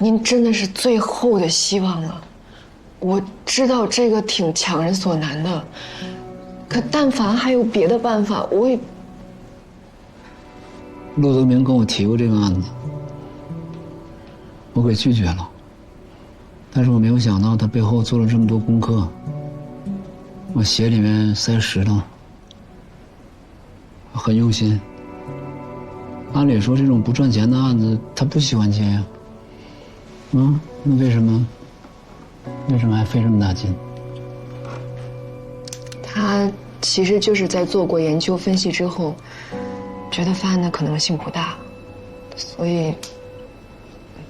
您真的是最后的希望了。我知道这个挺强人所难的，可但凡还有别的办法，我也……陆德明跟我提过这个案子，我给拒绝了。但是我没有想到他背后做了这么多功课，往鞋里面塞石头，很用心。按理说这种不赚钱的案子他不喜欢接呀，那为什么还费这么大劲？他其实就是在做过研究分析之后，觉得犯案的可能性不大，所以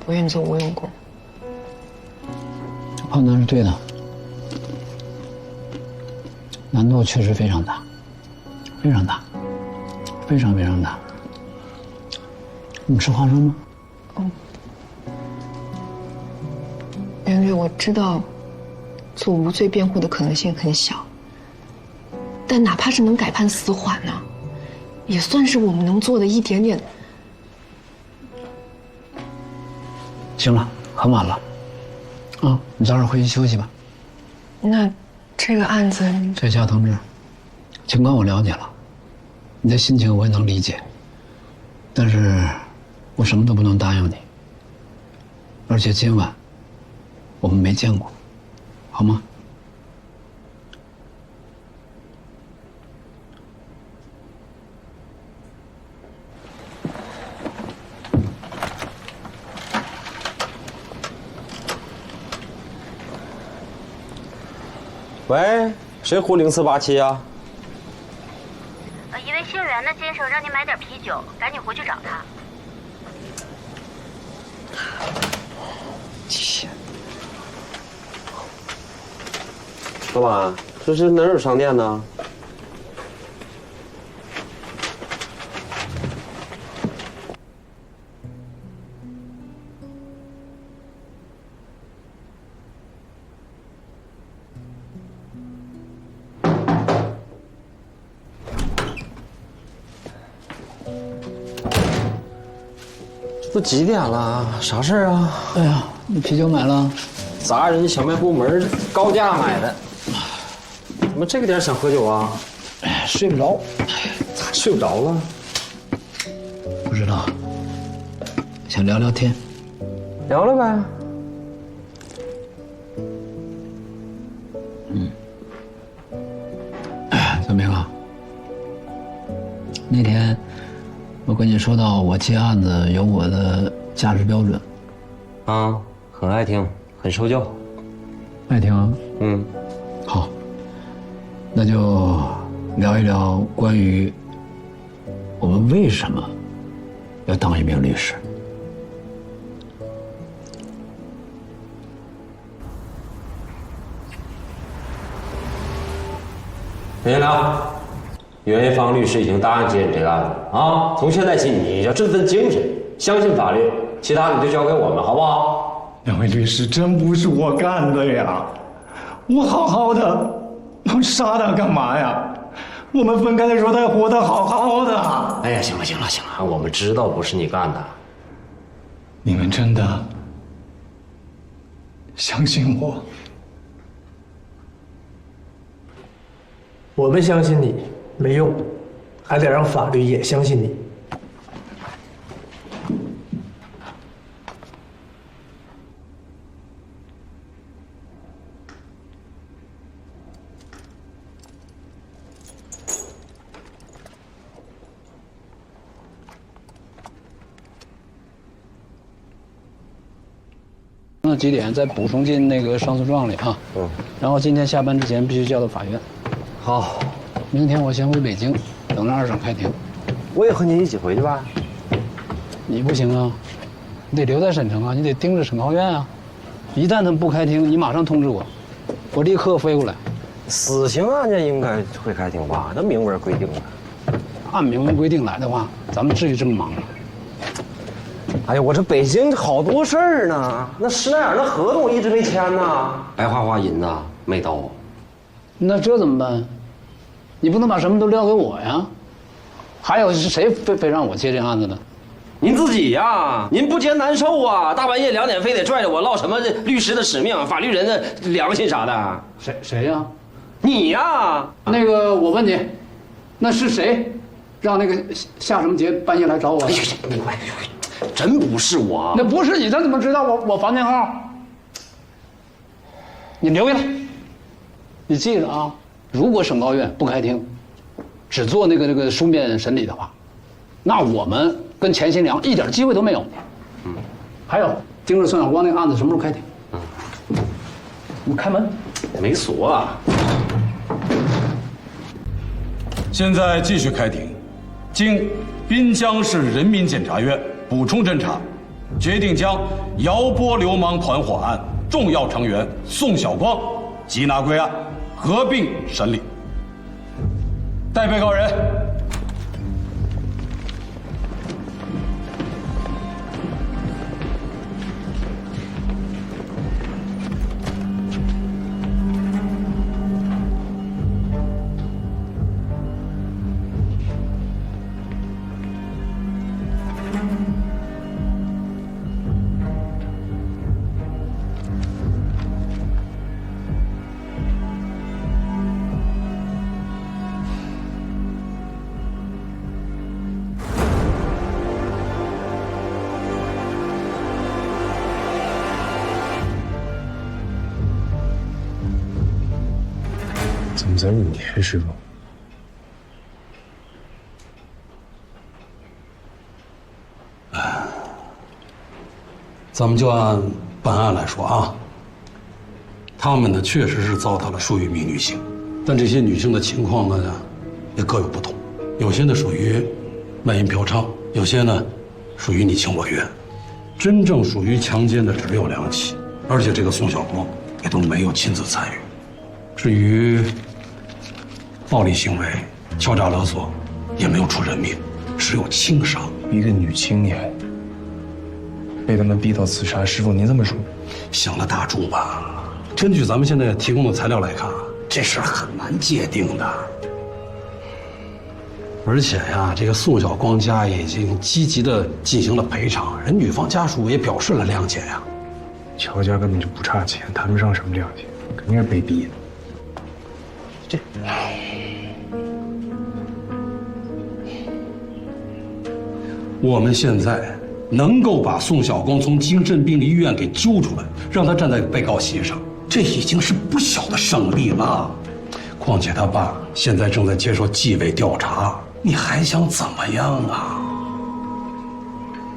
不愿做无用功。判断是对的，难度确实非常大，非常大，非常非常大。你吃花生吗？袁律，我知道做无罪辩护的可能性很小，但哪怕是能改判死缓呢，也算是我们能做的一点点。行了，很晚了。你早点回去休息吧。那这个案子，在下同志，情况我了解了，你的心情我也能理解，但是我什么都不能答应你。而且今晚我们没见过，好吗？喂，谁呼0487啊？一位姓袁的先生让你买点啤酒，赶紧回去找他。天，老板，这是哪有商店呢？都几点了？啥事儿啊？哎呀，那啤酒买了，砸人小卖部门，高价买的。怎么这个点想喝酒啊？哎，睡不着。咋睡不着了？不知道，想聊聊天。聊聊呗。小明啊，那天我跟你说到我接案子有我的价值标准。很爱听，很受教。爱听啊？好，那就聊一聊关于我们为什么要当一名律师。陈先生，袁一方律师已经答应接你这个案子啊！从现在起，你要振奋精神，相信法律，其他你就交给我们，好不好？两位律师，真不是我干的呀！我好好的，我杀他干嘛呀？我们分开的时候，他还活得好好的。哎呀，行了，我们知道不是你干的。你们真的相信我？我们相信你没用，还得让法律也相信你。那几点再补充进那个上诉状里啊？然后今天下班之前必须交到法院。好，明天我先回北京，等着二审开庭。我也和你一起回去吧。你不行啊，你得留在省城啊，你得盯着省考院啊。一旦他们不开庭，你马上通知我，我立刻飞过来。死刑案件应该会开庭吧？那明文规定的。按明文规定来的话，咱们至于这么忙吗？哎呀，我这北京好多事儿呢，那施耐尔那合同一直没签呢，白花花银子没到。那这怎么办？你不能把什么都撂给我呀？还有是谁非让我接这案子的？您自己呀，您不嫌难受啊？大半夜2点非得拽着我唠什么律师的使命、法律人的良心啥的？谁呀？你呀？那个，我问你，那是谁让那个夏什么杰半夜来找我？哎呀，真不是我。那不是你，他怎么知道我房间号？你留下来，你记着啊！如果省高院不开庭，只做那个书面审理的话，那我们跟钱新良一点机会都没有。还有，盯着孙晓光那个案子什么时候开庭？你开门。没锁啊。现在继续开庭，经滨江市人民检察院补充侦查，决定将姚波流氓团伙案重要成员宋晓光缉拿归案，合并审理。带被告人。怎么在5天，师傅？咱们就按本案来说啊，他们呢确实是糟蹋了数余名女性，但这些女性的情况呢也各有不同，有些呢属于卖淫嫖娼，有些呢属于你情我愿，真正属于强奸的只有2起，而且这个宋晓光也都没有亲自参与。至于暴力行为、敲诈勒索，也没有出人命，只有轻伤。一个女青年被他们逼到自杀，师傅您这么说，想了大众吧。根据咱们现在提供的材料来看，这事很难界定的。而且呀，这个宋晓光家已经积极的进行了赔偿，人女方家属也表示了谅解呀。乔家根本就不差钱，谈不上什么谅解，肯定是被逼的。我们现在能够把宋晓光从精神病医院给揪出来，让他站在被告席上，这已经是不小的胜利了。况且他爸现在正在接受纪委调查，你还想怎么样啊？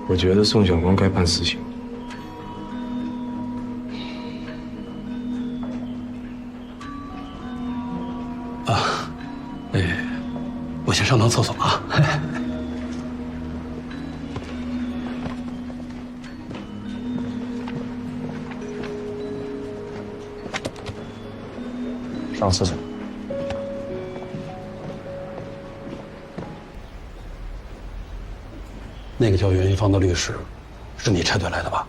我觉得宋晓光该判死刑。我先上趟厕所啊。上厕所。那个叫袁一芳的律师，是你拆队来的吧？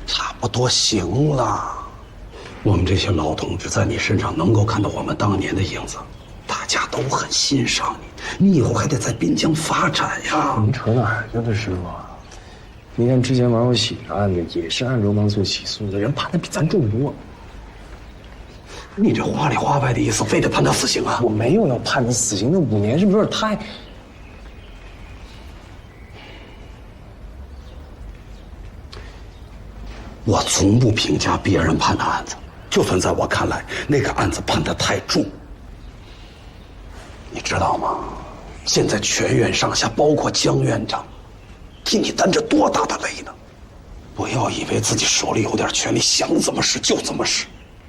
差不多行了。我们这些老同志在你身上能够看到我们当年的影子，大家都很欣赏你。你以后还得在滨江发展呀。您扯哪儿去了，师傅？你看之前王有喜的案子也是按流氓罪起诉的，人判的比咱重多。你这话里话外的意思，非得判他死刑啊？我没有要判他死刑，那5年是不是有点太……我从不评价别人判的案子，就算在我看来，那个案子判得太重。你知道吗？现在全院上下，包括江院长，替你担着多大的累呢？不要以为自己手里有点权利，想怎么使就怎么使。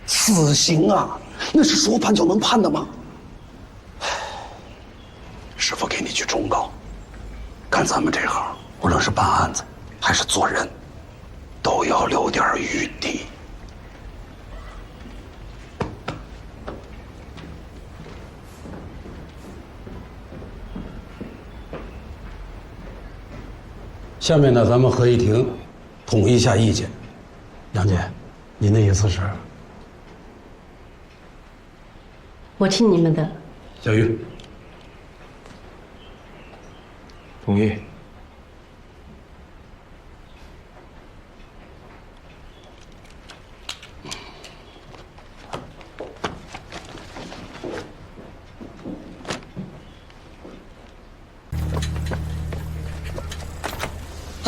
死刑啊，那是说判就能判的吗？师父给你句忠告，干咱们这行，无论是办案子还是做人，都要留点余地。下面呢，咱们合议庭统一下意见。杨姐，您的意思是？我听你们的。小玉，同意。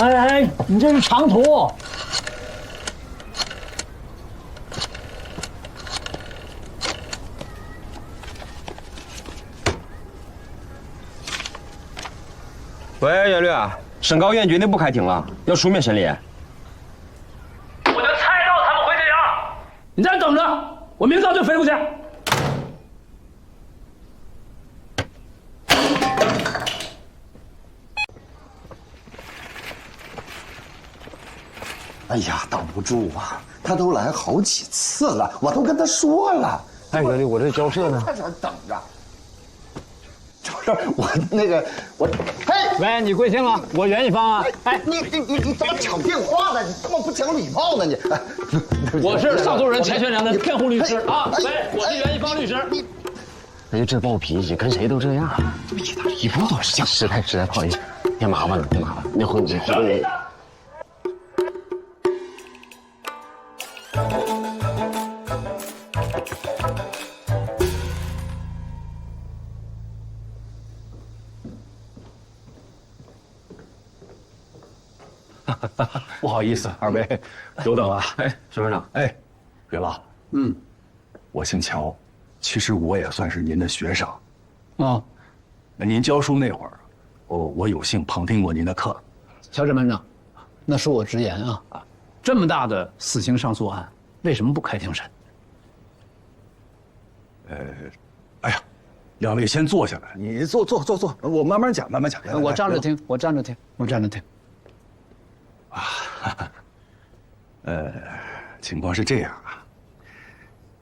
哎，你这是长途。喂，袁律，省高院决定不开庭了，要书面审理。我就猜到他们会这样。你在这等着，我明早就飞过去。哎呀，挡不住啊！他都来好几次了，我都跟他说了。哎，袁律，我这交涉呢？在这等着。我那个我，嘿，喂，你贵姓啊？我袁一方啊。哎，你怎么抢电话呢？你这么不讲礼貌呢？你，我是上诉人钱学良的辩护律师啊。喂，我是袁一方律师。哎呀，这暴脾气，跟谁都这样。比他一步都像。实在不好意思，添麻烦了，添麻烦。那回你。不好意思，二位，久等了。哎，沈院长，哎，岳老，我姓乔，其实我也算是您的学生。啊，那您教书那会儿，我有幸旁听过您的课。乔审班长，那恕我直言啊，这么大的死刑上诉案，为什么不开庭审？哎呀，两位先坐下来，你坐，我慢慢讲，慢慢讲。我站着听，我站着听，我站着听。情况是这样啊，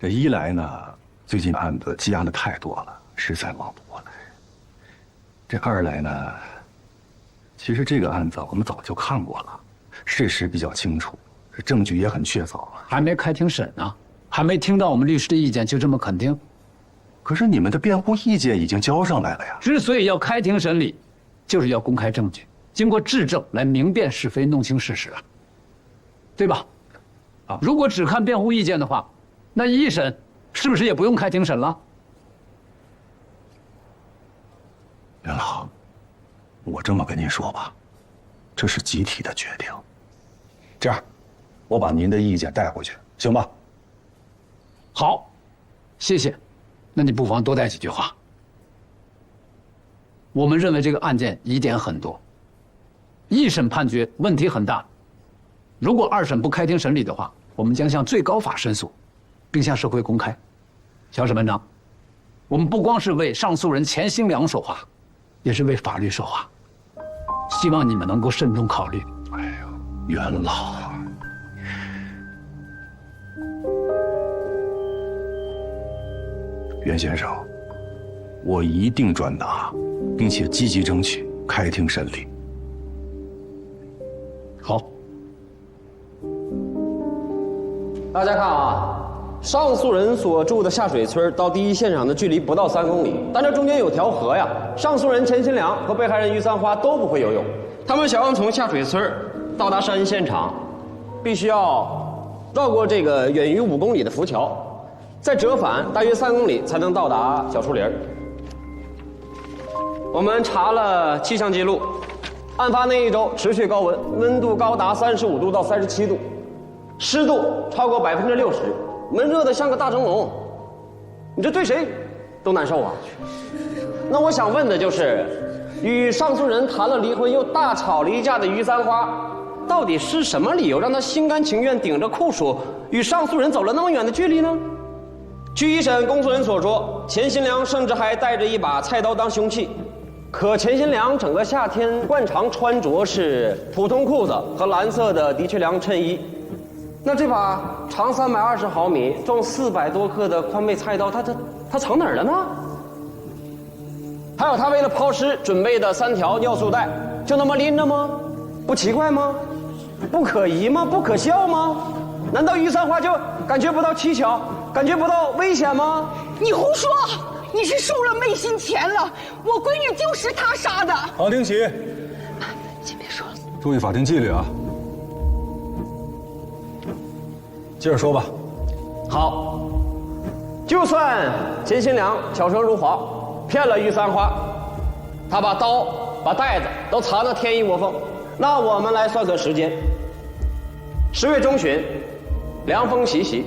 这一来呢，最近案子积压的太多了，实在忙不过来。这二来呢，其实这个案子我们早就看过了，事实比较清楚，这证据也很确凿。还没开庭审呢，还没听到我们律师的意见就这么肯定？可是你们的辩护意见已经交上来了呀。之所以要开庭审理，就是要公开证据，经过质证来明辨是非，弄清事实啊，对吧？啊，如果只看辩护意见的话，那一审是不是也不用开庭审了？袁老，我这么跟您说吧，这是集体的决定。这样，我把您的意见带回去，行吧？好，谢谢。那你不妨多带几句话。我们认为这个案件疑点很多，一审判决问题很大。如果二审不开庭审理的话，我们将向最高法申诉，并向社会公开。乔审班长，我们不光是为上诉人钱兴良说话，也是为法律说话。希望你们能够慎重考虑。哎呦，袁老，袁先生，我一定转达，并且积极争取开庭审理。好。大家看啊，上诉人所住的下水村到第一现场的距离不到3公里，但这中间有条河呀。上诉人钱新良和被害人于三花都不会游泳，他们想要从下水村到达杀人现场，必须要绕过这个远于5公里的浮桥，再折返大约3公里才能到达小树林。我们查了气象记录，案发那一周持续高温，温度高达35度到37度。湿度超过60%，闷热的像个大蒸笼，你这对谁都难受啊。那我想问的就是，与上诉人谈了离婚又大吵了一架的于三花，到底是什么理由让他心甘情愿顶着酷暑与上诉人走了那么远的距离呢？据一审公诉人所说，钱新良甚至还带着一把菜刀当凶器。可钱新良整个夏天惯常穿着是普通裤子和蓝色的的确良衬衣。那这把长320毫米、重400多克的宽背菜刀，他藏哪儿了呢？还有他为了抛尸准备的3条尿素带，就那么拎着吗？不奇怪吗？不可疑吗？不可笑吗？难道于三花就感觉不到蹊跷，感觉不到危险吗？你胡说！你是受了昧心钱了，我闺女就是他杀的。好，听起，注意法庭纪律啊！接着说吧。好，就算钱新良巧舌如滑，骗了于三花，他把刀、把袋子都藏得天衣无缝。那我们来算算时间。10月中旬，凉风习习，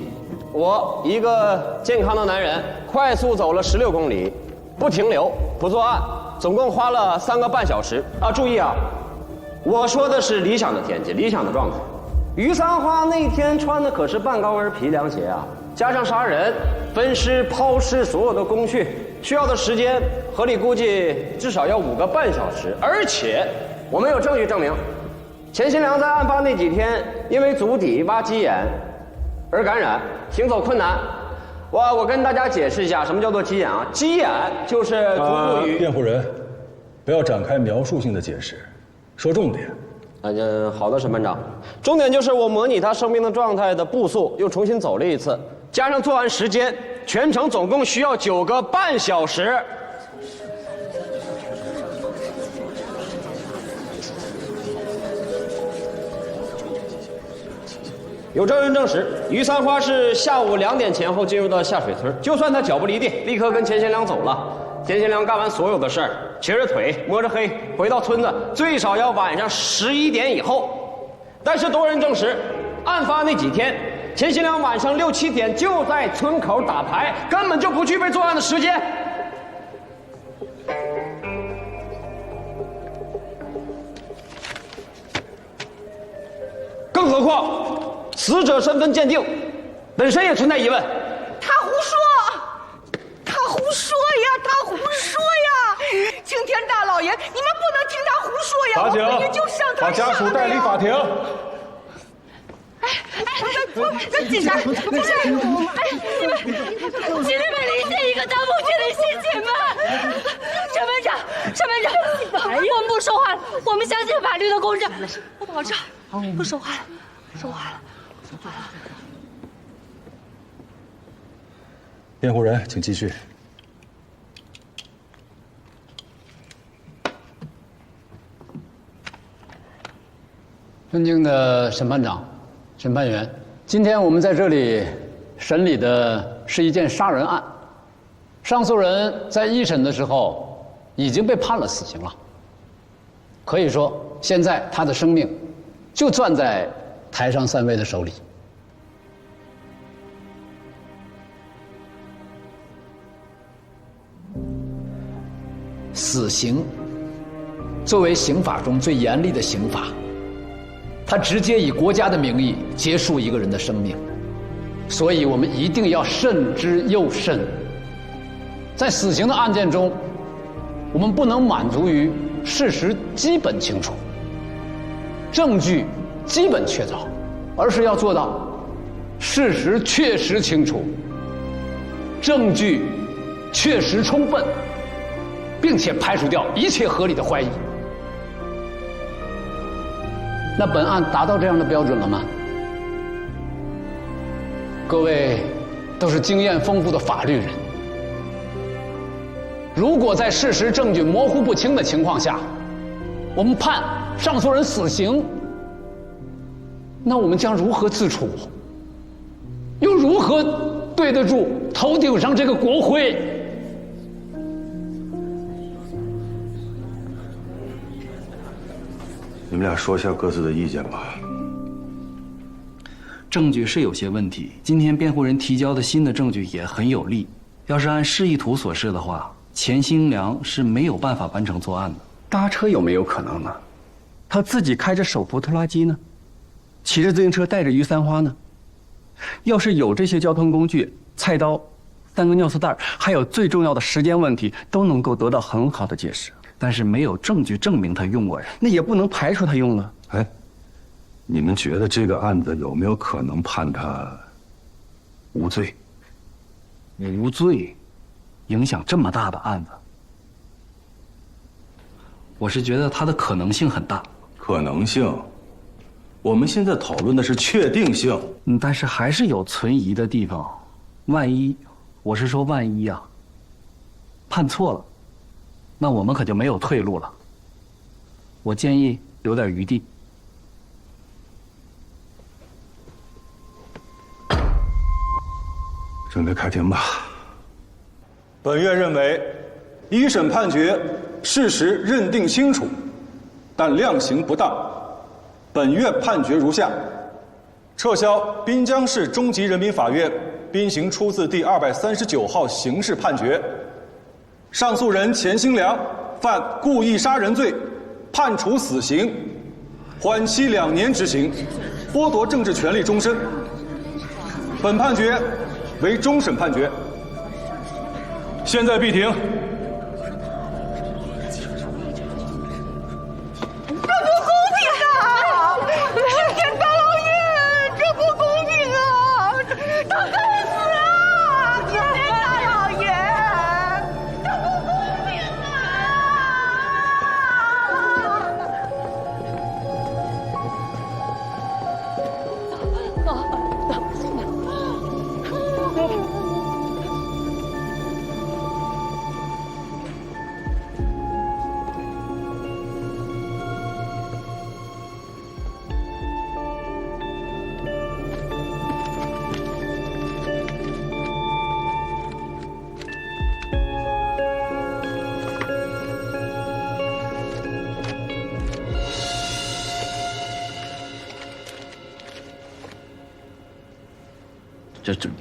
我一个健康的男人，快速走了16公里，不停留，不作案，总共花了3个半小时。啊，注意啊，我说的是理想的天气，理想的状态。于三花那天穿的可是半高跟皮凉鞋啊，加上杀人、分尸、抛尸所有的工序，需要的时间合理估计至少要5个半小时。而且我们有证据证明，钱新良在案发那几天因为足底挖鸡眼而感染，行走困难。我跟大家解释一下，什么叫做鸡眼啊？鸡眼就是足部与辩护人，不要展开描述性的解释，说重点。好的，审判长。重点就是我模拟他生命的状态的步速又重新走了一次，加上作案时间，全程总共需要9个半小时。有证人证实，于三花是下午2点前后进入到下水村，就算他脚不离地，立刻跟钱新良走了。钱新良干完所有的事儿，瘸着腿摸着黑回到村子，最少要晚上11点以后。但是多人证实，案发那几天，钱新良晚上6、7点就在村口打牌，根本就不具备作案的时间。更何况，死者身份鉴定本身也存在疑问。他胡说！他胡说呀！他胡说呀！青天大老爷，你们不能听他胡说呀！法警，我们也就上他把家属带离法庭。警察，不是，请你们理解一个当母亲的心情吧。审判长，我们不说话了，我们相信法律的公正，我保证不说话了，不说话了。辩护人，请继续。尊敬的审判长、审判员，今天我们在这里审理的是一件杀人案，上诉人在一审的时候已经被判了死刑了。可以说，现在他的生命就攥在台上3位的手里。死刑作为刑法中最严厉的刑罚，它直接以国家的名义结束一个人的生命，所以我们一定要慎之又慎。在死刑的案件中，我们不能满足于事实基本清楚、证据基本确凿，而是要做到事实确实清楚、证据确实充分，并且排除掉一切合理的怀疑。那本案达到这样的标准了吗？各位都是经验丰富的法律人，如果在事实证据模糊不清的情况下，我们判上诉人死刑，那我们将如何自处？又如何对得住头顶上这个国徽？你们俩说一下各自的意见吧。证据是有些问题，今天辩护人提交的新的证据也很有力。要是按示意图所示的话，钱新良是没有办法完成作案的。搭车有没有可能呢？他自己开着手扶拖拉机呢？骑着自行车带着于三花呢？要是有这些交通工具，菜刀、3个尿素袋，还有最重要的时间问题，都能够得到很好的解释。但是没有证据证明他用过呀，那也不能排除他用了。哎，你们觉得这个案子有没有可能判他无罪？无罪，影响这么大的案子，我是觉得他的可能性很大。可能性，我们现在讨论的是确定性。但是还是有存疑的地方。万一，我是说万一啊，判错了，那我们可就没有退路了。我建议留点余地。准备开庭吧。本院认为，一审判决事实认定清楚，但量刑不当。本院判决如下：撤销滨江市中级人民法院滨刑出自第239号刑事判决。上诉人钱兴良犯故意杀人罪，判处死刑，缓期2年执行，剥夺政治权利终身。本判决为终审判决。现在闭庭。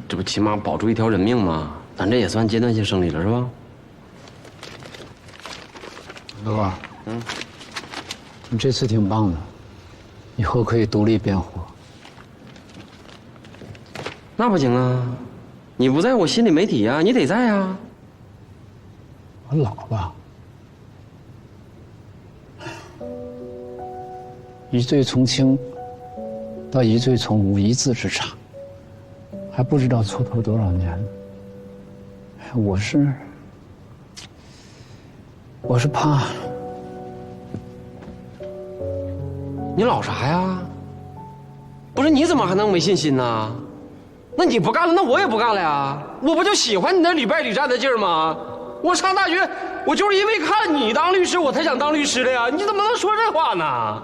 这不起码保住一条人命吗？咱这也算阶段性胜利了，是吧？刘光，你这次挺棒的，以后可以独立辩护。那不行啊，你不在我心里没底呀，你得在呀。我老了，疑罪从轻到疑罪从无，一字之差。还不知道蹉跎多少年。我是怕。你老啥呀？不是，你怎么还能没信心呢？那你不干了，那我也不干了呀。我不就喜欢你那屡败屡战的劲儿吗？我上大学，我就是因为看你当律师，我才想当律师的呀。你怎么能说这话呢？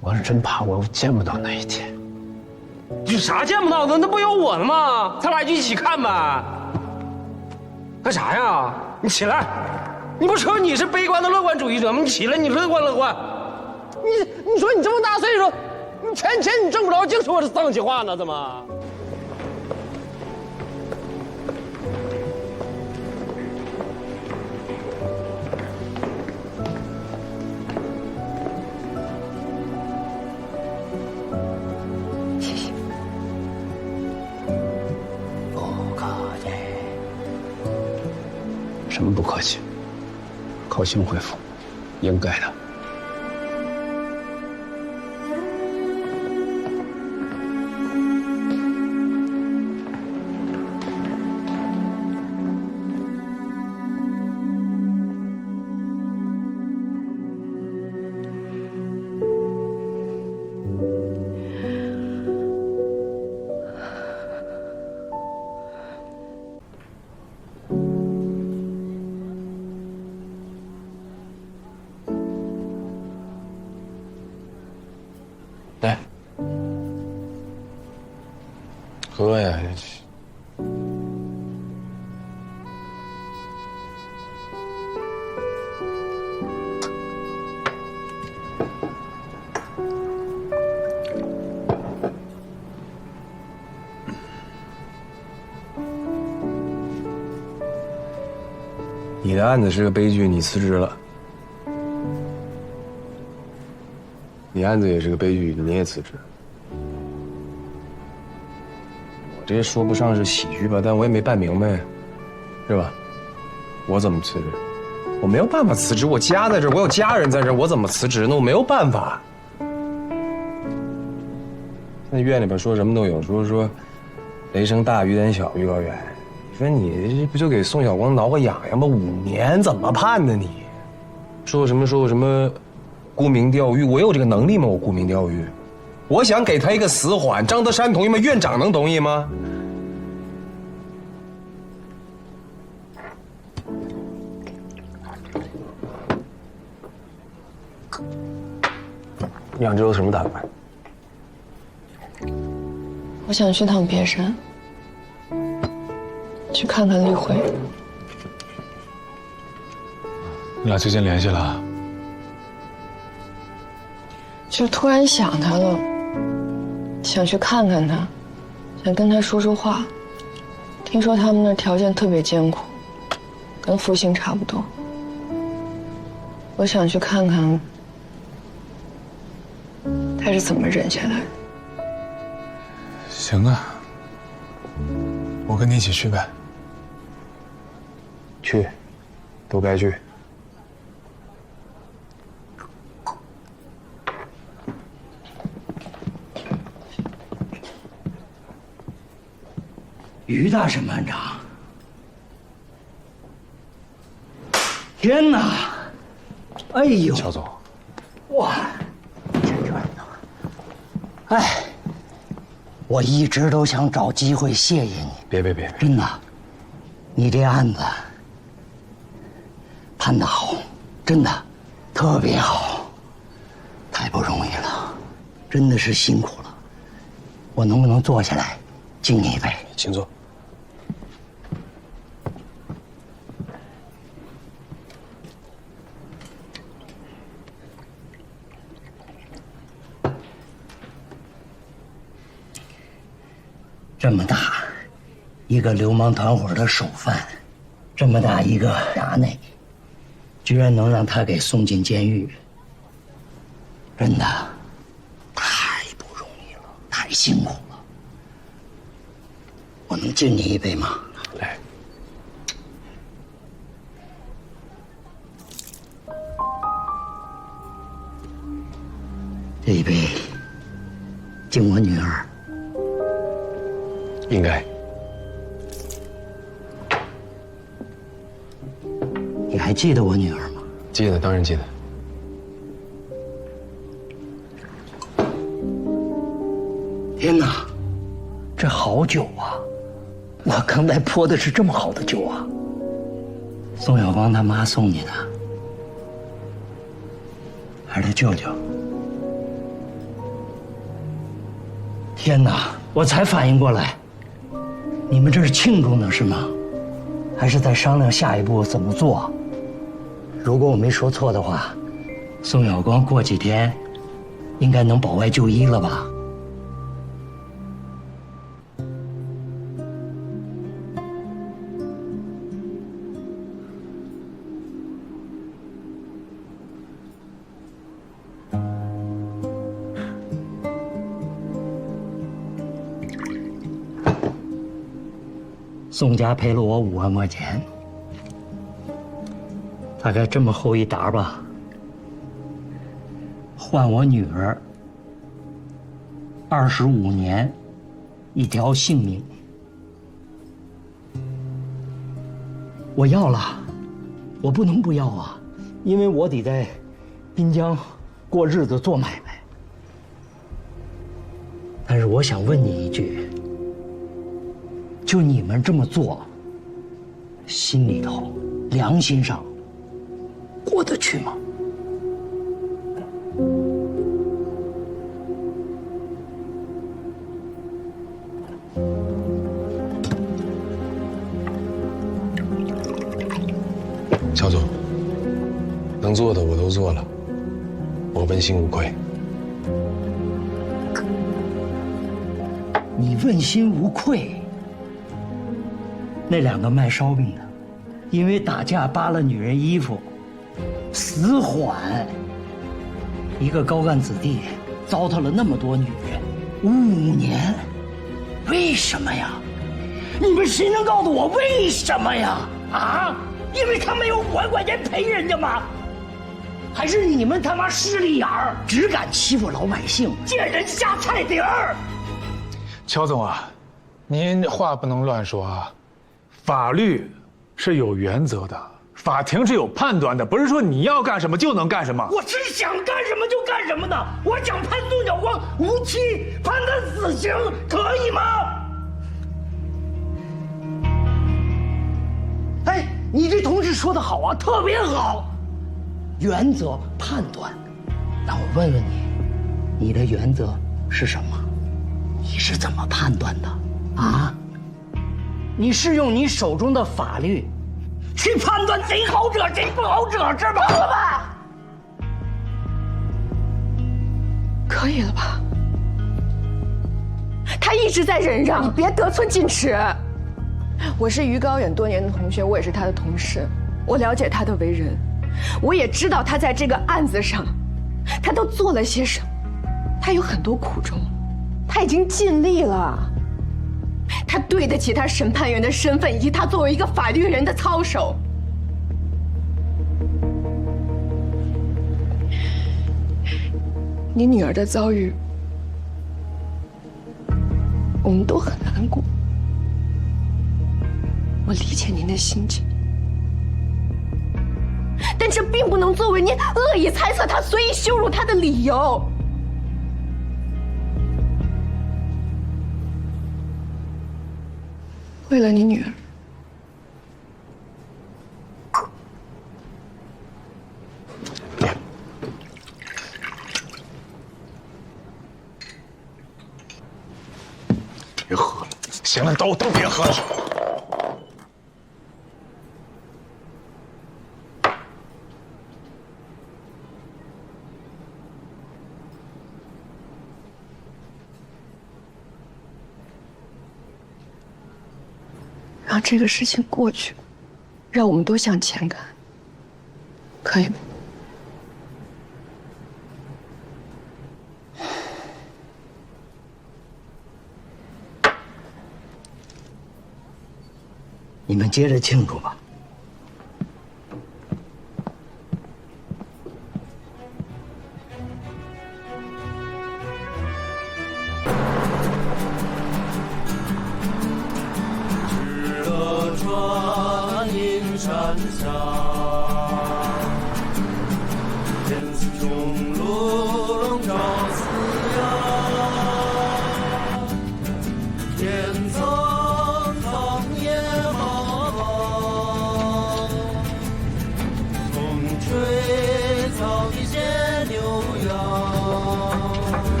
我是真怕我见不到那一天。你啥见不到的？那不有我呢吗？咱俩就一起看呗。干啥呀？你起来！你不说你是悲观的乐观主义者吗？你起来，你乐观乐观。你说你这么大岁数，你钱你挣不着，净说这丧气话呢？怎么？什么不客气？高兴恢复，应该的。来，喝呀！你的案子是个悲剧，你辞职了。你案子也是个悲剧，你也辞职。我这说不上是喜剧吧，但我也没办明白，是吧？我怎么辞职？我没有办法辞职，我家在这儿，我有家人在这儿，我怎么辞职呢？我没有办法。那院里边说什么都有，说雷声大雨点小，预告员。你说你这不就给宋晓光挠个痒痒吗？5年怎么判的你？说什么？沽名钓誉，我有这个能力吗？我沽名钓誉，我想给他一个死缓。张德山同意吗？院长能同意吗？你想知道什么打算？我想去趟别山，去看看丽慧。你俩最近联系了？就突然想她了，想去看看她，想跟她说说话。听说他们那条件特别艰苦，跟复兴差不多。我想去看看她是怎么忍下来的。行啊，我跟你一起去呗。去，都该去。于大审判长，天哪！哎呦，乔总，哇，真冤呐！哎，我一直都想找机会谢谢你。别，真的，你这案子判得好，真的特别好，太不容易了，真的是辛苦了。我能不能坐下来敬你一杯？请坐。这么大一个流氓团伙的首犯，这么大一个衙内，居然能让他给送进监狱，真的太不容易了，太辛苦了。我能敬你一杯吗？来。这一杯敬我女儿。应该。你还记得我女儿吗？记得，当然记得。天哪，这好酒啊！我刚才泼的是这么好的酒啊！宋小光他妈送你的，还是他舅舅？天哪，我才反应过来。你们这是庆祝呢是吗？还是在商量下一步怎么做？如果我没说错的话，宋小光过几天应该能保外就医了吧？宋家赔了我5万块钱，大概这么厚一沓吧，换我女儿25年一条性命。我要了，我不能不要啊，因为我得在滨江过日子做买卖。但是我想问你一句，就你们这么做，心里头、良心上过得去吗？乔总，能做的我都做了，我问心无愧。你问心无愧？那2个卖烧饼的，因为打架扒了女人衣服，死缓。一个高干子弟糟蹋了那么多女人，5年，为什么呀？你们谁能告诉我为什么呀？啊？因为他没有5万块钱赔人家吗？还是你们他妈势利眼儿，只敢欺负老百姓，见人下菜碟儿？乔总啊，您话不能乱说啊。法律是有原则的，法庭是有判断的，不是说你要干什么就能干什么。我是想干什么就干什么的，我想判宋小光无期，判他死刑，可以吗？哎，你这同事说的好啊，特别好。原则判断，那我问问你，你的原则是什么？你是怎么判断的？啊？你是用你手中的法律去判断谁好者谁不好者是吗？了吧？可以了吧？他一直在忍让，你别得寸进尺。我是于高远多年的同学，我也是他的同事，我了解他的为人，我也知道他在这个案子上，他都做了些什么，他有很多苦衷，他已经尽力了，他对得起他审判员的身份，以及他作为一个法律人的操守。你女儿的遭遇，我们都很难过。我理解您的心情，但这并不能作为您恶意猜测她、随意羞辱她的理由。为了你女儿，别喝了，行了，都别喝了。让这个事情过去，让我们都向前看，可以吗？你们接着庆祝吧。山下，天似穹庐，笼罩四野。天苍苍，野茫茫，风吹草低见牛羊。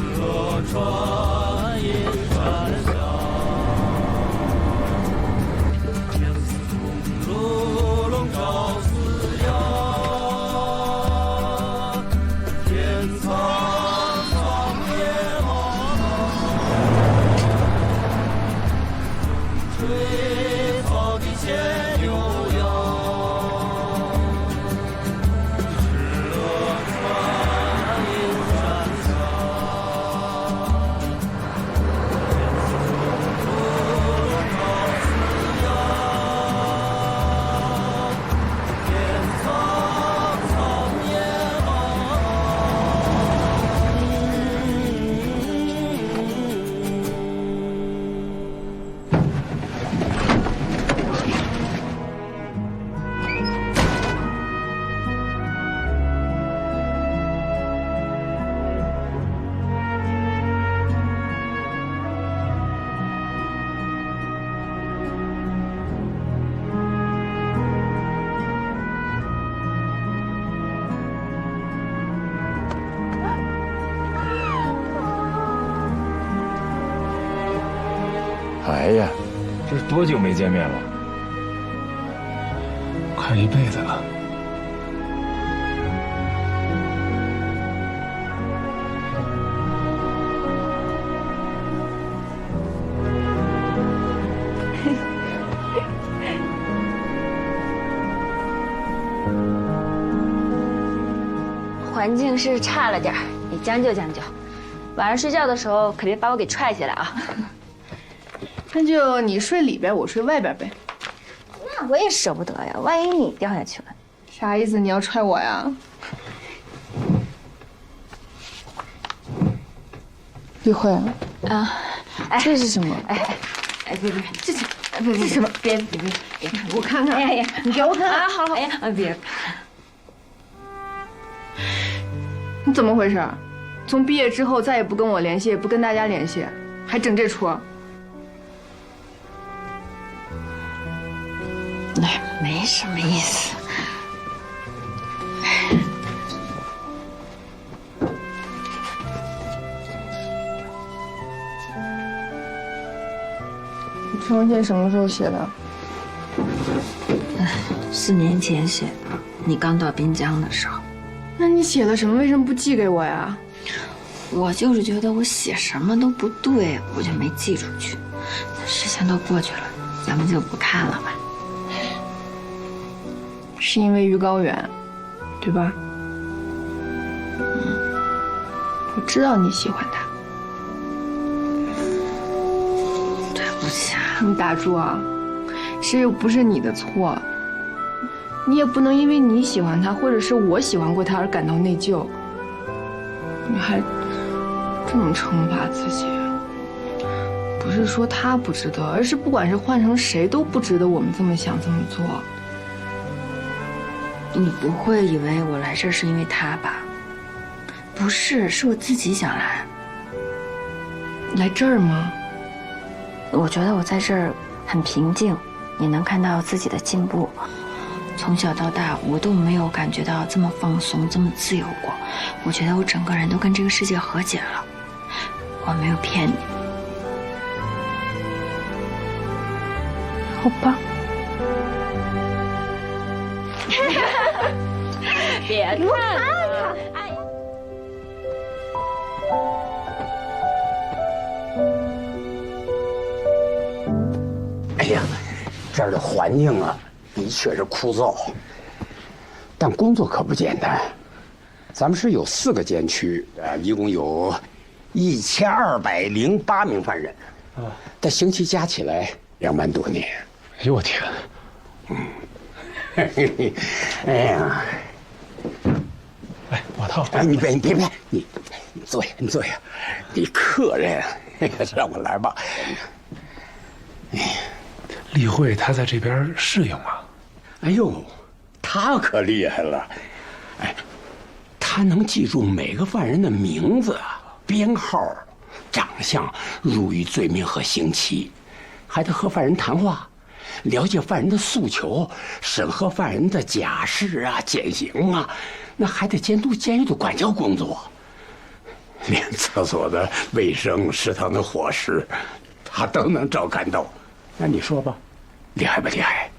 日落穿银山下。哎呀，这是多久没见面了？快一辈子了。环境是差了点儿，你将就将就。晚上睡觉的时候可别把我给踹起来啊！那就你睡里边，我睡外边呗。那我也舍不得呀，万一你掉下去了，啥意思？你要踹我呀？李慧啊，哎，这是什么？别，这是这什么？别，我看看。哎呀，你给我看啊！好，哎呀，别看。你怎么回事？从毕业之后再也不跟我联系，也不跟大家联系，还整这出？哎，没什么意思。这封信什么时候写的？4年前写的，你刚到滨江的时候。那你写了什么？为什么不寄给我呀？我就是觉得我写什么都不对，我就没寄出去。事情都过去了，咱们就不看了吧。是因为于高远，对吧？我知道你喜欢他。对不起啊，你打住啊！这又不是你的错，你也不能因为你喜欢他，或者是我喜欢过他而感到内疚。你还这么惩罚自己，不是说他不值得，而是不管是换成谁都不值得我们这么想这么做。你不会以为我来这儿是因为他吧？不是，是我自己想来。来这儿吗？我觉得我在这儿很平静，也能看到自己的进步。从小到大，我都没有感觉到这么放松、这么自由过。我觉得我整个人都跟这个世界和解了。我没有骗你。好吧。别看了，哎呀，这儿的环境啊，的确是枯燥，但工作可不简单。咱们是有4个监区，一共有1208名犯人，但刑期加起来2万多年。哎呦我天！哎呀，哎，我套。哎，你别，你坐下，你坐下，你客人，让我来吧。例会他在这边适应吗？哎呦，他可厉害了，哎，他能记住每个犯人的名字、编号、长相、入狱罪名和刑期，还得和犯人谈话，了解犯人的诉求，审核犯人的假释啊、减刑啊，那还得监督监狱的管教工作，连厕所的卫生、食堂的伙食，他都能照看到。那你说吧，厉害不厉害？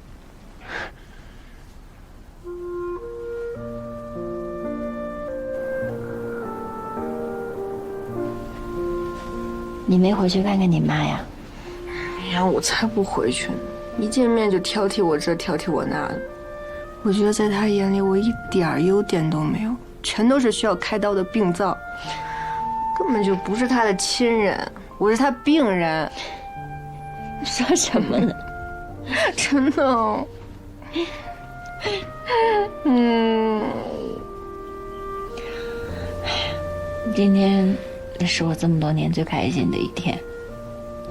你没回去看看你妈呀？哎呀，我才不回去呢！一见面就挑剔我这，挑剔我那的。我觉得在他眼里，我一点优点都没有，全都是需要开刀的病灶，根本就不是他的亲人，我是他病人。说什么呢？真的哦。今天是我这么多年最开心的一天。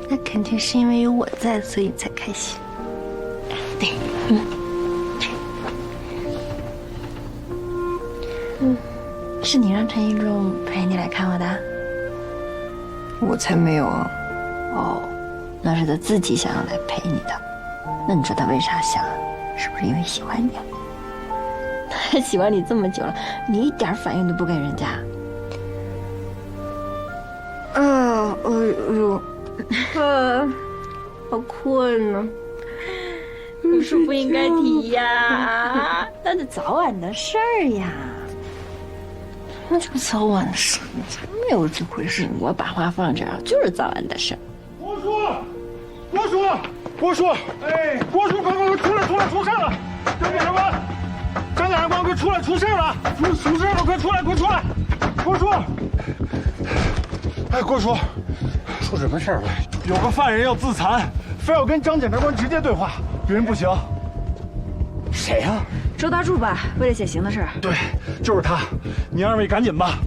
那肯定是因为有我在，所以你才开心。对，是你让陈一中陪你来看我的？我才没有啊！哦，那是他自己想要来陪你的。那你说他为啥想？是不是因为喜欢你？他喜欢你这么久了，你一点反应都不给人家。好困呢。你是不应该提呀，那是早晚的事儿呀。那这个早晚的事，没有这回事。我把话放这儿，就是早晚的事。郭叔，哎，郭叔，快出事了！张检察官，快出来，出事了！出事了，快出来！郭叔，哎，郭叔，出什么事了？有个犯人要自残，非要跟张检察官直接对话，别人不行。谁呀？周大柱吧，为了减刑的事。对，就是他。你2位赶紧吧。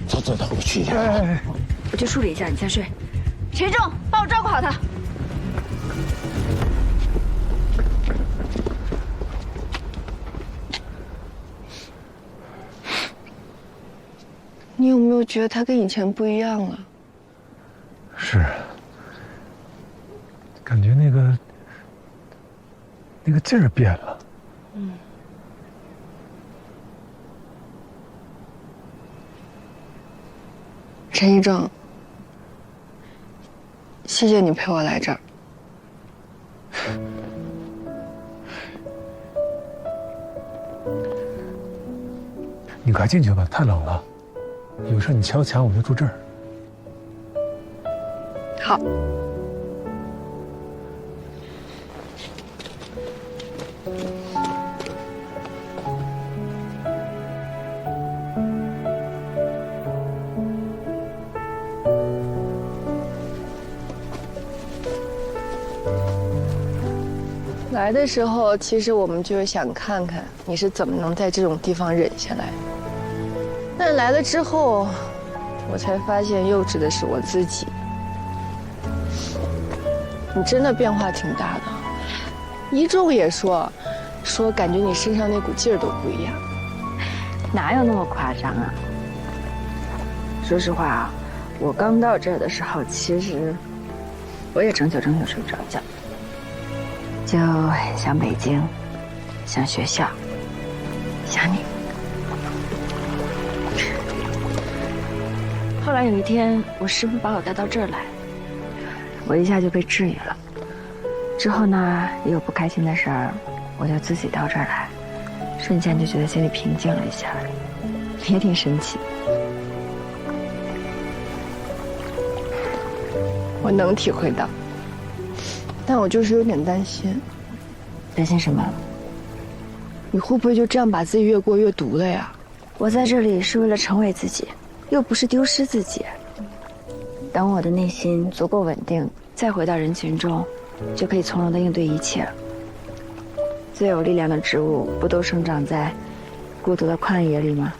走，我去一下。我去处理一下，你先睡。陈正，帮我照顾好他。你有没有觉得他跟以前不一样了？是，感觉那个劲儿变了。陈一正，谢谢你陪我来这儿。你快进去吧，太冷了。有事你敲墙，我就住这儿。好。来的时候，其实我们就是想看看你是怎么能在这种地方忍下来。但来了之后，我才发现幼稚的是我自己。你真的变化挺大的，一众也说感觉你身上那股劲儿都不一样。哪有那么夸张啊？说实话啊，我刚到这儿的时候，其实我也整宿睡不着觉。就想北京，想学校，想你。后来有一天，我师父把我带到这儿来，我一下就被治愈了。之后呢，也有不开心的事儿，我就自己到这儿来，瞬间就觉得心里平静了一下，也挺神奇。我能体会到。但我就是有点担心。担心什么？你会不会就这样把自己越过越毒了呀？我在这里是为了成为自己，又不是丢失自己。等我的内心足够稳定，再回到人群中，就可以从容地应对一切。最有力量的植物，不都生长在孤独的旷野里吗？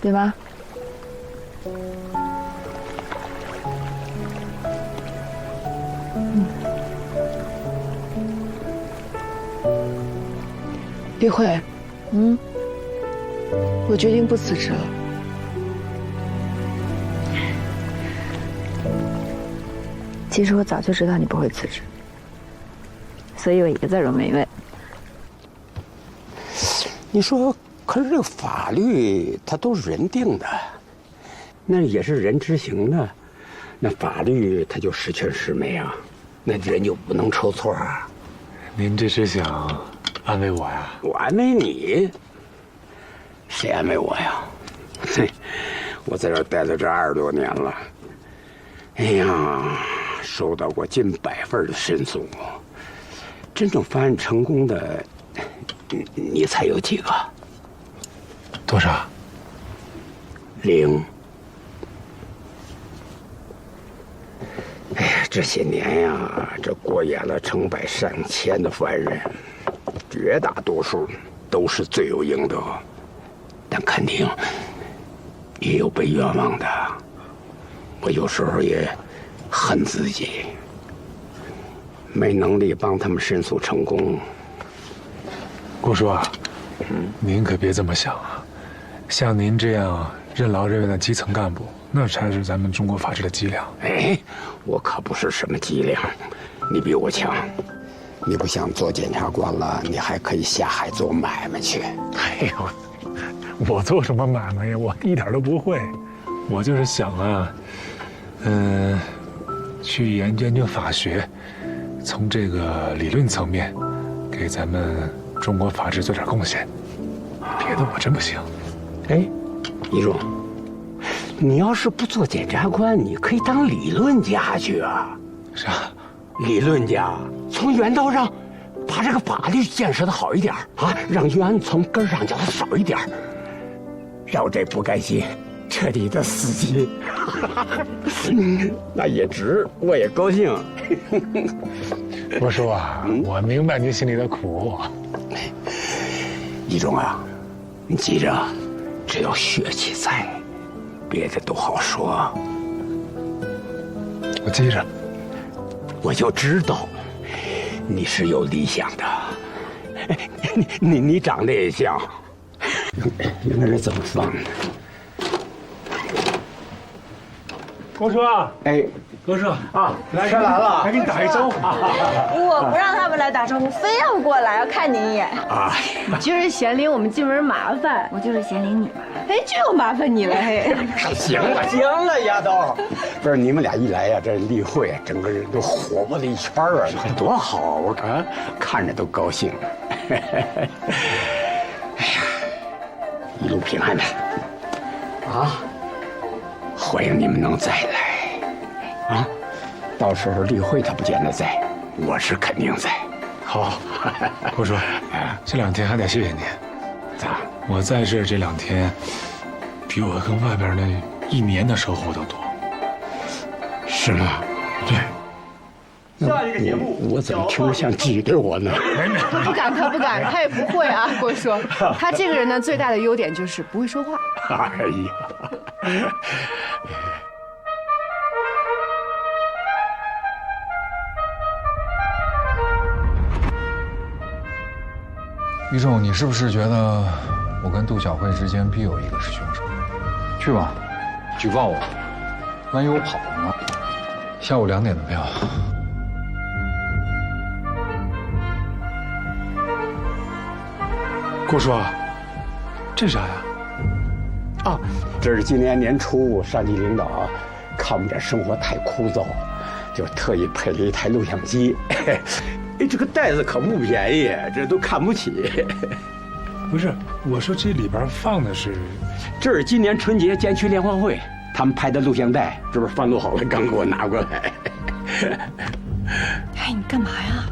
对吗？李慧，我决定不辞职了。其实我早就知道你不会辞职，所以我一个字儿都没问。你说，可是这个法律它都是人定的，那也是人执行的，那法律它就十全十美啊，那人就不能出错啊。您这是想安慰我呀？我安慰你？谁安慰我呀？嘿，我在这儿待了这20多年了，哎呀，收到过近100份的申诉，真正翻案成功的，你猜有几个？多少？0。哎呀，这些年呀，这过眼了成百上千的犯人，绝大多数都是罪有应得，但肯定也有被冤枉的。我有时候也恨自己，没能力帮他们申诉成功。顾叔啊，您可别这么想啊！像您这样任劳任怨的基层干部，那才是咱们中国法治的脊梁。哎，我可不是什么脊梁，你比我强。你不想做检察官了，你还可以下海做买卖去。哎呦，我做什么买卖呀？我一点都不会。我就是想啊，去研究法学，从这个理论层面，给咱们中国法治做点贡献。别的我真不行。哎，一中，你要是不做检察官，你可以当理论家去啊。啥？理论家，从源头上把这个法律建设的好一点啊，让冤从根上叫它少一点，让这不甘心彻底的死心。那也值，我也高兴。我说啊，我明白您心里的苦。一中啊，你记着，只要血气在，别的都好说。我记着。我就知道你是有理想的。你长得也像，应该是这么放的。郭叔，哎，郭叔啊，来车来了，还给你打一招呼。我不让他们来打招呼，非要过来要看你一眼。啊，你就是嫌领我们进门麻烦，我就是嫌领你麻烦。哎，这又麻烦你了嘿。行了，丫头，不是你们俩一来呀，这例会整个人都活过了一圈啊，多好啊！我看着都高兴。哎呀，一路平安的。啊，欢迎你们能再来。啊，到时候例会他不见得在，我是肯定在。好，郭叔，这2天还得谢谢您。咋？我在这2天，比我跟外边那1年的收获都多。是吗？对。下一个节目，我怎么听着像挤兑我呢？不敢，他不敢，他也不会啊。郭叔，他这个人呢，最大的优点就是不会说话。哎呀，于仲，你是不是觉得我跟杜小慧之间必有一个是凶手？去吧，举报我，万一我跑了呢？下午2点的票。郭叔，这啥呀？啊，这是今年年初上级领导看我们这生活太枯燥，就特意配了一台录像机。哎，这个袋子可不便宜，这都看不起。不是，我说这里边放的是，这是今年春节监区联欢会他们拍的录像带，这不是翻录好了，刚给我拿过来。哎，你干嘛呀？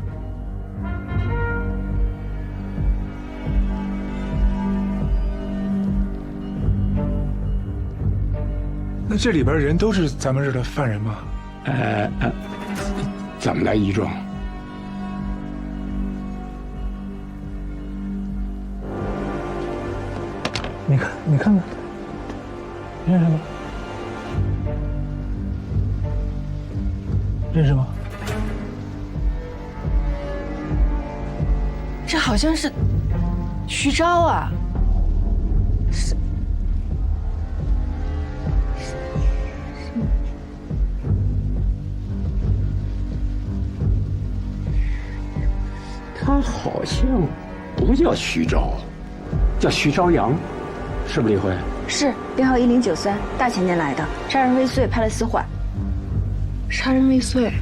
那这里边人都是咱们这儿的犯人吗？怎么了，一仲？你看看，认识吗？认识吗？这好像是徐钊啊。是。他好像不叫徐钊，叫徐朝阳，是不是李辉？是编号1093，大前年来的，杀人未遂，判了死缓。杀人未遂，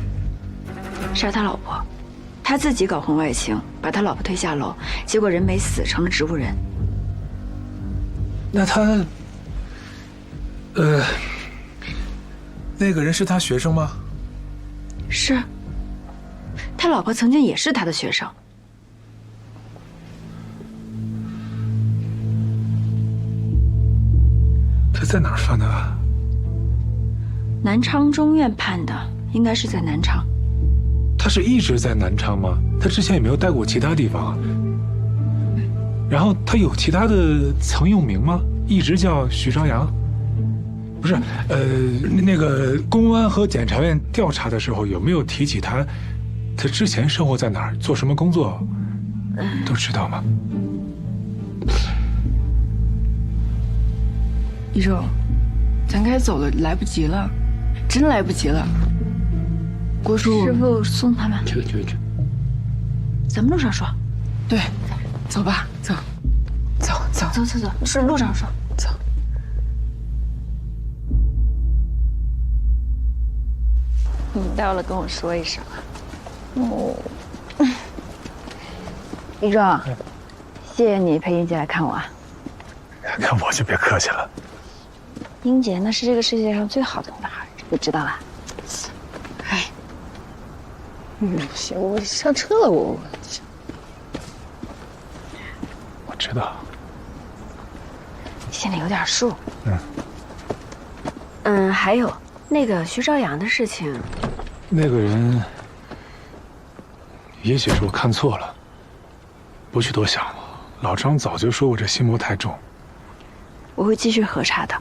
杀他老婆，他自己搞婚外情，把他老婆推下楼，结果人没死，成了植物人。那他，那个人是他学生吗？是。他老婆曾经也是他的学生。他在哪儿犯的案？南昌中院判的，应该是在南昌。他是一直在南昌吗？他之前也没有待过其他地方啊。然后他有其他的曾用名吗？一直叫徐朝阳？不是，那个公安和检察院调查的时候有没有提起他之前生活在哪儿，做什么工作，都知道吗？一仲，咱该走了，来不及了，真来不及了。郭叔，师傅送他们。去。咱们路上说。对，走吧，走，是路上说。走。你到了跟我说一声。一仲，谢谢你陪英杰来看我啊。看我就别客气了。英杰那是这个世界上最好的女孩，你知道吧？哎，行，我上车了，我知道，心里有点数。还有那个徐朝阳的事情，那个人，也许是我看错了，不去多想了。老张早就说我这心魔太重。我会继续核查的。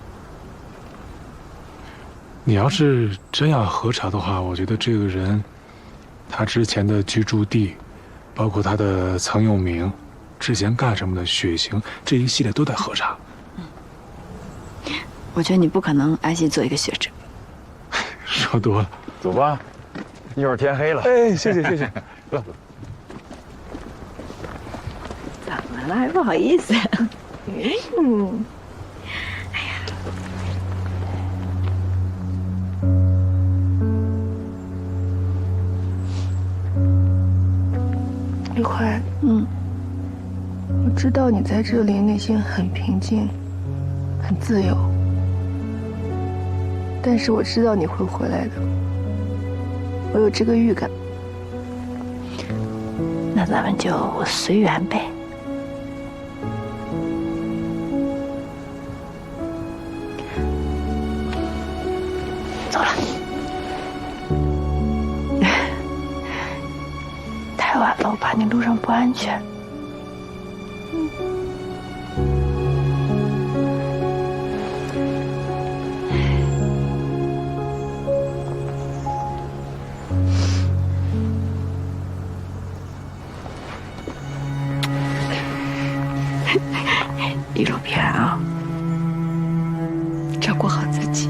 你要是真要核查的话，我觉得这个人，他之前的居住地，包括他的曾用名，之前干什么的血型，这一系列都得核查。我觉得你不可能安心做一个学者。说多了。走吧，一会儿天黑了。哎，谢谢。怎么了？还不好意思？李辉，我知道你在这里内心很平静，很自由，但是我知道你会回来的，我有这个预感。那咱们就随缘呗。走了。太晚了，我怕你路上不安全。一路平安啊，照顾好自己。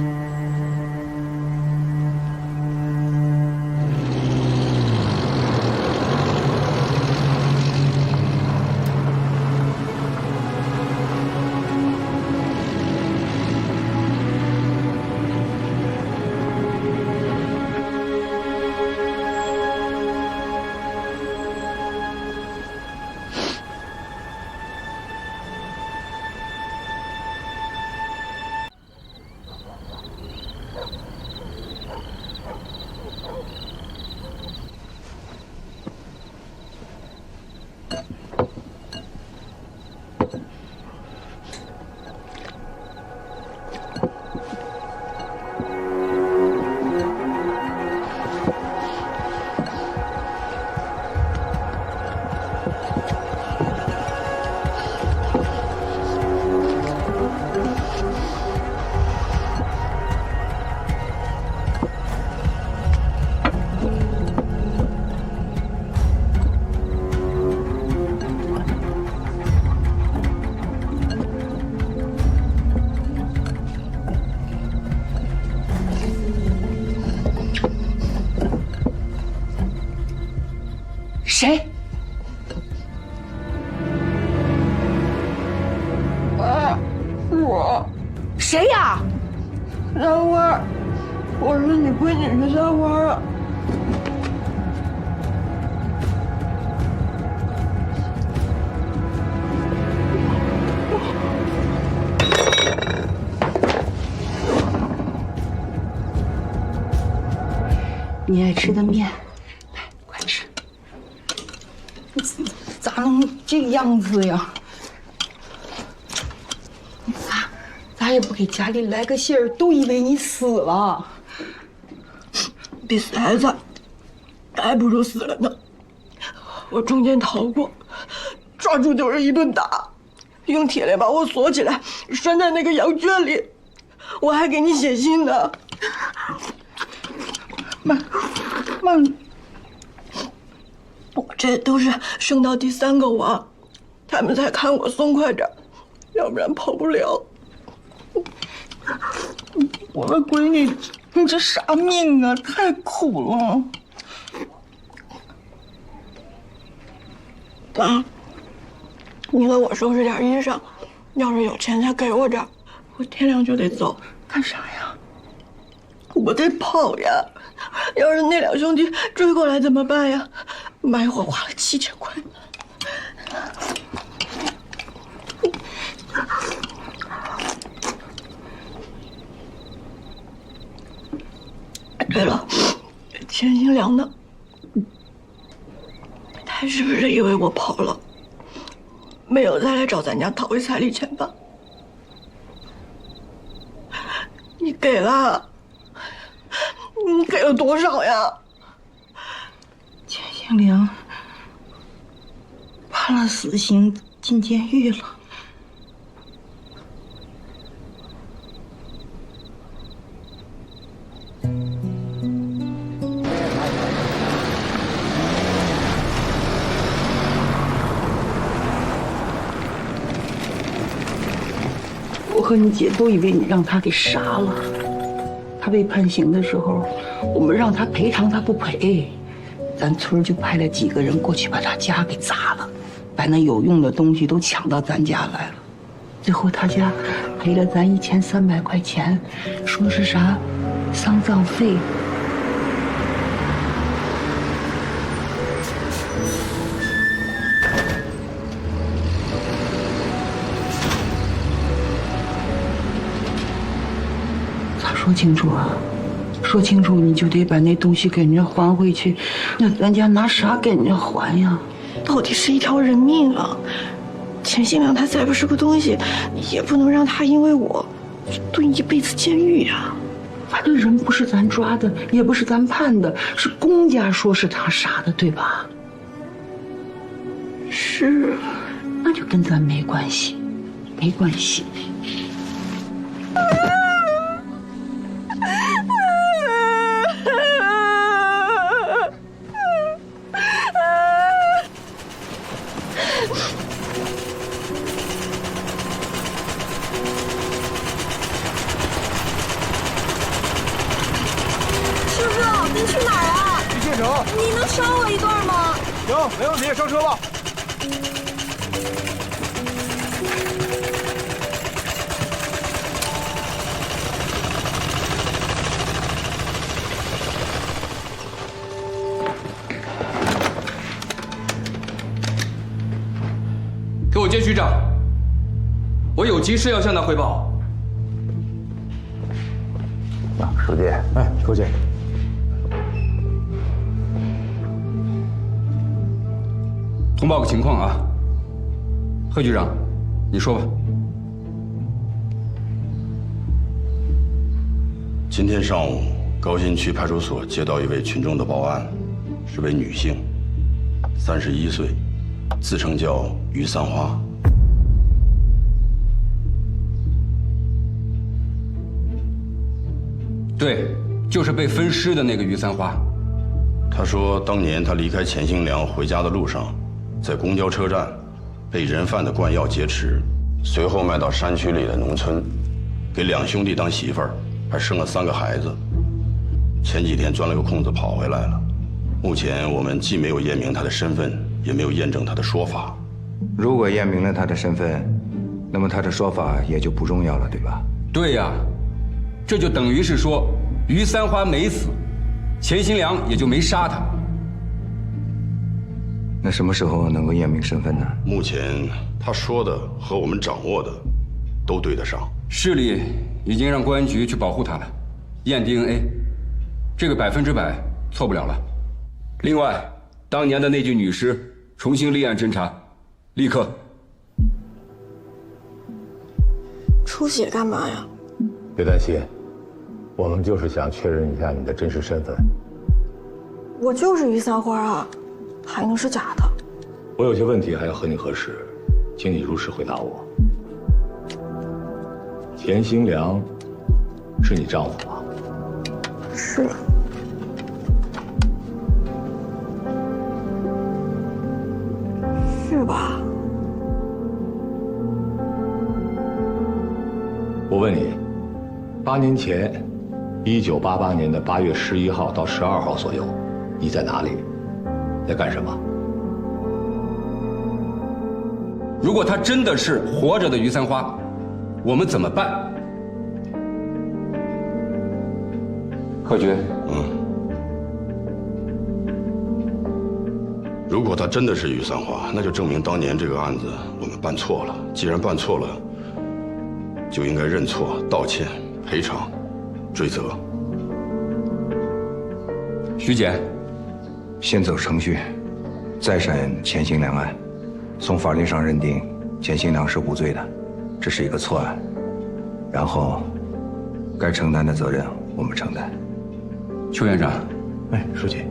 谁？我。谁呀？小花，我是你闺女的小花啊。你爱吃的面，来，快吃。咋能这个样子呀？咋也不给家里来个信儿，都以为你死了。比死还惨，还不如死了呢。我中间逃过，抓住就是一顿打，用铁链把我锁起来，拴在那个羊圈里。我还给你写信呢。妈，我这都是生到第3个娃，他们才看我松快点，要不然跑不了。我的闺女，你这啥命啊？太苦了。爸，你给我收拾点衣裳，要是有钱再给我点，我天亮就得走。干啥呀？我得跑呀！要是那2兄弟追过来怎么办呀？买火花了7000块。对了，钱新良呢？他是不是以为我跑了，没有再来找咱家讨回彩礼钱吧？你给了？你给了多少呀？钱新良判了死刑，进监狱了。我和你姐都以为你让他给杀了。他被判刑的时候，我们让他赔偿，他不赔，咱村就派了几个人过去把他家给砸了，把那有用的东西都抢到咱家来了。最后他家赔了咱1300块钱，说是啥丧葬费。说清楚啊！说清楚，你就得把那东西给人家还回去。那咱家拿啥给人家还呀？到底是一条人命啊！钱新良他再不是个东西，也不能让他因为我蹲一辈子监狱呀。反正人不是咱抓的，也不是咱判的，是公家说是他杀的，对吧？是，那就跟咱没关系，没关系。您去哪儿啊？去县城。你能捎我一段吗？行，没问题，上车吧。给我接局长，我有急事要向他汇报。书记，书记。通报个情况啊，贺局长，你说吧。今天上午，高新区派出所接到一位群众的报案，是位女性，31岁，自称叫于三花。对，就是被分尸的那个于三花。她说，当年她离开钱兴良回家的路上，在公交车站被人贩的灌药劫持，随后卖到山区里的农村，给2兄弟当媳妇儿，还生了3个孩子。前几天钻了个空子跑回来了。目前我们既没有验明她的身份，也没有验证她的说法。如果验明了她的身份，那么她的说法也就不重要了，对吧？对呀，这就等于是说于三花没死，钱新良也就没杀他。那什么时候能够验明身份呢？目前他说的和我们掌握的都对得上。市里已经让公安局去保护他了，验 DNA， 这个100%错不了了。另外，当年的那具女尸重新立案侦查，立刻。出血干嘛呀？别担心，我们就是想确认一下你的真实身份。我就是于三花啊，还能是假的？我有些问题还要和你核实，请你如实回答我。钱兴良是你丈夫吗？是。是吧？我问你，8年前，1988年的8月11号到12号左右，你在哪里？在干什么？如果他真的是活着的于三花，我们怎么办？贺局，如果他真的是于三花，那就证明当年这个案子我们办错了。既然办错了，就应该认错、道歉、赔偿、追责。徐检，先走程序，再审钱兴良案。从法律上认定钱兴良是无罪的，这是一个错案。然后，该承担的责任我们承担。邱院长，书记，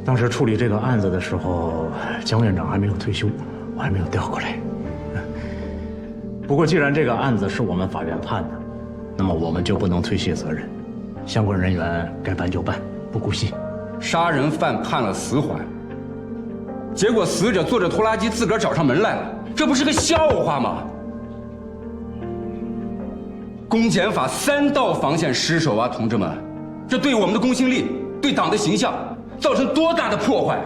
当时处理这个案子的时候，姜院长还没有退休，我还没有调过来。不过，既然这个案子是我们法院判的，那么我们就不能推卸责任，相关人员该办就办，不姑息。杀人犯判了死缓，结果死者坐着拖拉机自个儿找上门来了，这不是个笑话吗？公检法3道防线失守啊，同志们，这对我们的公信力、对党的形象造成多大的破坏啊！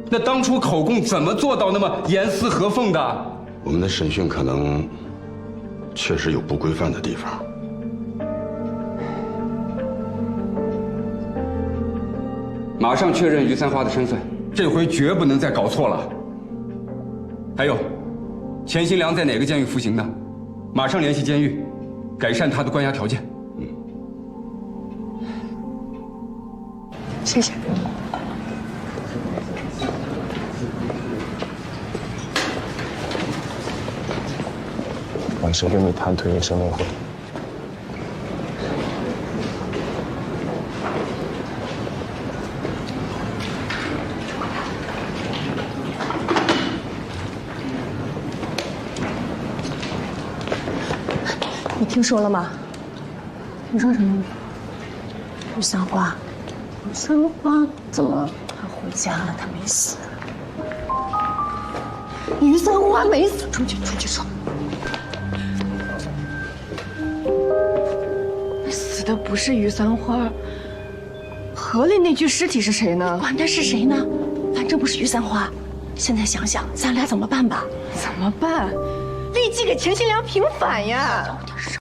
那当初口供怎么做到那么严丝合缝的？我们的审讯可能确实有不规范的地方。马上确认于三花的身份，这回绝不能再搞错了。还有，钱新良在哪个监狱服刑呢？马上联系监狱，改善他的关押条件。谢谢。晚谁跟你谈退役生命会？你听说了吗？听说什么？于三花，于三花怎么了？他回家了，他没死。于三花没死，出去说。死的不是于三花，河里那具尸体是谁呢？管他是谁呢，反正不是于三花。现在想想，咱俩怎么办吧？怎么办？立即给钱新良平反呀！